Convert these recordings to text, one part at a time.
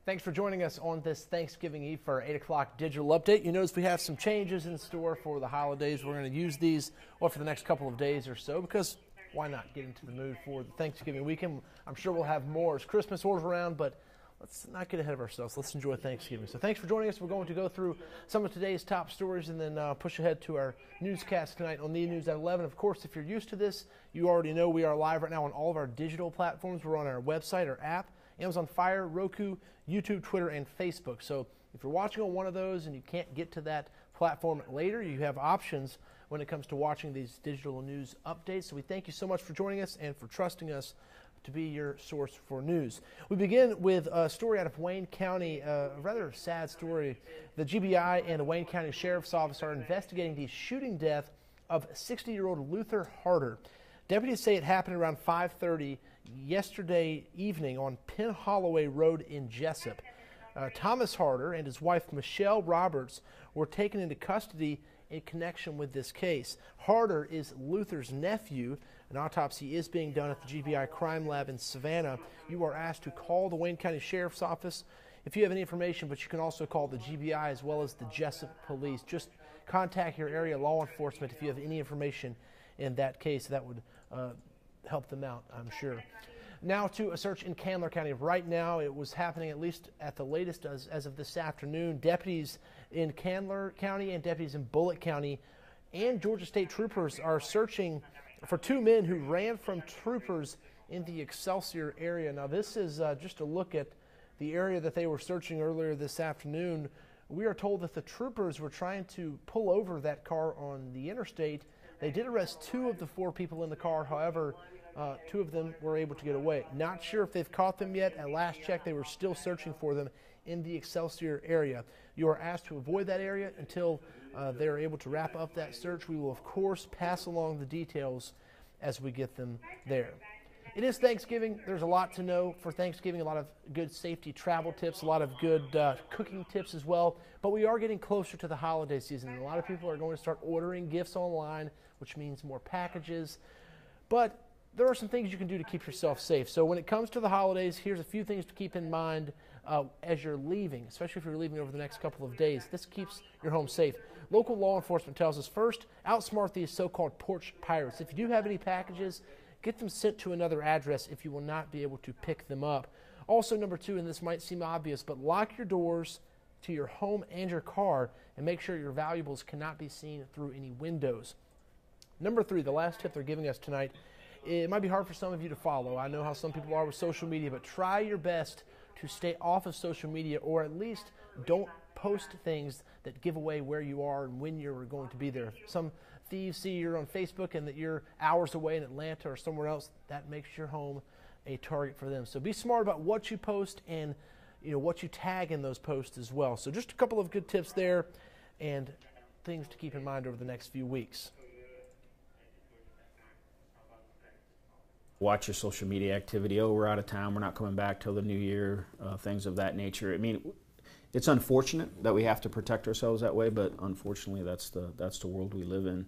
Thanks for joining us on this Thanksgiving Eve for our 8 o'clock digital update. You notice we have some changes in store for the holidays. We're going to use these for the next couple of days or so because why not get into the mood for the Thanksgiving weekend? I'm sure we'll have more as Christmas rolls around, but let's not get ahead of ourselves. Let's enjoy Thanksgiving. So thanks for joining us. We're going to go through some of today's top stories and then push ahead to our newscast tonight on the News at 11. Of course, if you're used to this, you already know we are live right now on all of our digital platforms. We're on our website, our app, Amazon Fire, Roku, YouTube, Twitter, and Facebook. So if you're watching on one of those and you can't get to that platform later, you have options when it comes to watching these digital news updates. So we thank you so much for joining us and for trusting us to be your source for news. We begin with a story out of Wayne County, a rather sad story. The GBI and the Wayne County Sheriff's Office are investigating the shooting death of 60-year-old Luther Harder. Deputies say it happened around 5:30 yesterday evening on Penn Holloway Road in Jessup. Thomas Harder and his wife Michelle Roberts were taken into custody in connection with this case. Harder is Luther's nephew. An autopsy is being done at the GBI Crime Lab in Savannah. You are asked to call the Wayne County Sheriff's Office if you have any information, but you can also call the GBI as well as the Jessup Police. Just contact your area law enforcement if you have any information in that case. That would help them out, I'm sure. Now to a search in Candler County. Right now, it was happening at least at the latest as of this afternoon. Deputies in Candler County and deputies in Bullitt County and Georgia State troopers are searching for two men who ran from troopers in the Excelsior area. Now, this is just a look at the area that they were searching earlier this afternoon. We are told that the troopers were trying to pull over that car on the interstate. They did arrest two of the four people in the car. However, two of them were able to get away. Not sure if they've caught them yet. At last check, they were still searching for them in the Excelsior area. You are asked to avoid that area until they're able to wrap up that search. We will, of course, pass along the details as we get them there. It is Thanksgiving. There's a lot to know for Thanksgiving, a lot of good safety travel tips, a lot of good cooking tips as well. But we are getting closer to the holiday season, and a lot of people are going to start ordering gifts online, which means more packages. But there are some things you can do to keep yourself safe. So when it comes to the holidays, here's a few things to keep in mind as you're leaving, especially if you're leaving over the next couple of days. This keeps your home safe. Local law enforcement tells us, first, outsmart these so-called porch pirates. If you do have any packages, get them sent to another address if you will not be able to pick them up. Also, number two, and this might seem obvious, but lock your doors to your home and your car and make sure your valuables cannot be seen through any windows. Number three, the last tip they're giving us tonight, it might be hard for some of you to follow. I know how some people are with social media, but try your best to stay off of social media, or at least don't post things that give away where you are and when you're going to be there. Some thieves see you're on Facebook and that you're hours away in Atlanta or somewhere else. That makes your home a target for them. So be smart about what you post and what you tag in those posts as well. So just a couple of good tips there and things to keep in mind over the next few weeks. Watch your social media activity. Oh, we're out of town. We're not coming back till the new year. Things of that nature. I mean, it's unfortunate that we have to protect ourselves that way, but unfortunately, that's the world we live in.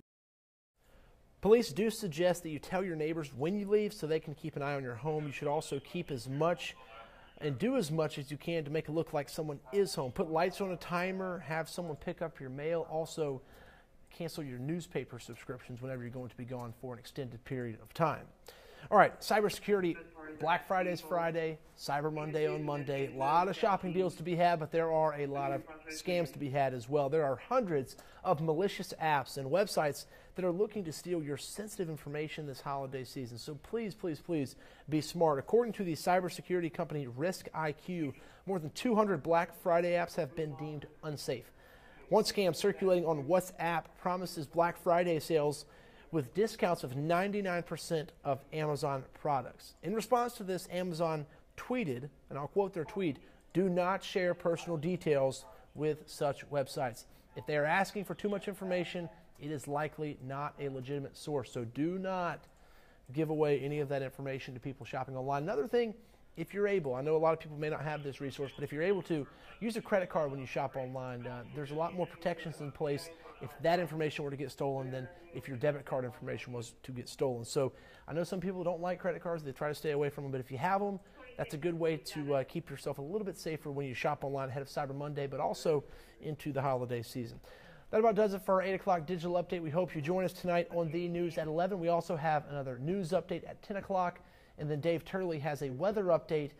Police do suggest that you tell your neighbors when you leave so they can keep an eye on your home. You should also keep as much and do as much as you can to make it look like someone is home. Put lights on a timer. Have someone pick up your mail. Also, cancel your newspaper subscriptions whenever you're going to be gone for an extended period of time. All right, cybersecurity. Black Friday is Friday, Cyber Monday on Monday. A lot of shopping deals to be had, but there are a lot of scams to be had as well. There are hundreds of malicious apps and websites that are looking to steal your sensitive information this holiday season. So please, please, please be smart. According to the cybersecurity company RiskIQ, more than 200 Black Friday apps have been deemed unsafe. One scam circulating on WhatsApp promises Black Friday sales with discounts of 99% of Amazon products. In response to this, Amazon tweeted, and I'll quote their tweet, "Do not share personal details with such websites. If they are asking for too much information, it is likely not a legitimate source. So do not give away any of that information to people shopping online." Another thing, if you're able, I know a lot of people may not have this resource, but if you're able to, use a credit card when you shop online. There's a lot more protections in place if that information were to get stolen than if your debit card information was to get stolen. So I know some people don't like credit cards. They try to stay away from them. But if you have them, that's a good way to keep yourself a little bit safer when you shop online ahead of Cyber Monday, but also into the holiday season. That about does it for our 8 o'clock digital update. We hope you join us tonight on the news at 11. We also have another news update at 10 o'clock. And then Dave Turley has a weather update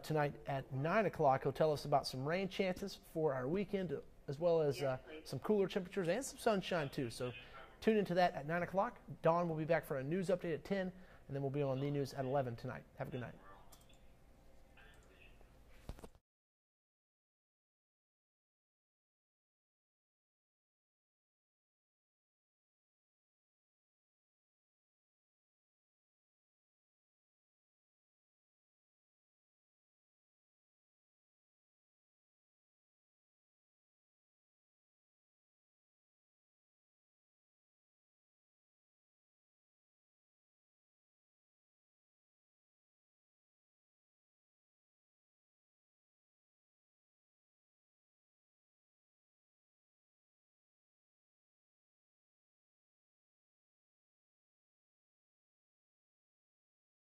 tonight at 9 o'clock. He'll tell us about some rain chances for our weekend, as well as some cooler temperatures and some sunshine too. So tune into that at 9 o'clock. Dawn will be back for a news update at 10, and then we'll be on the news at 11 tonight. Have a good night.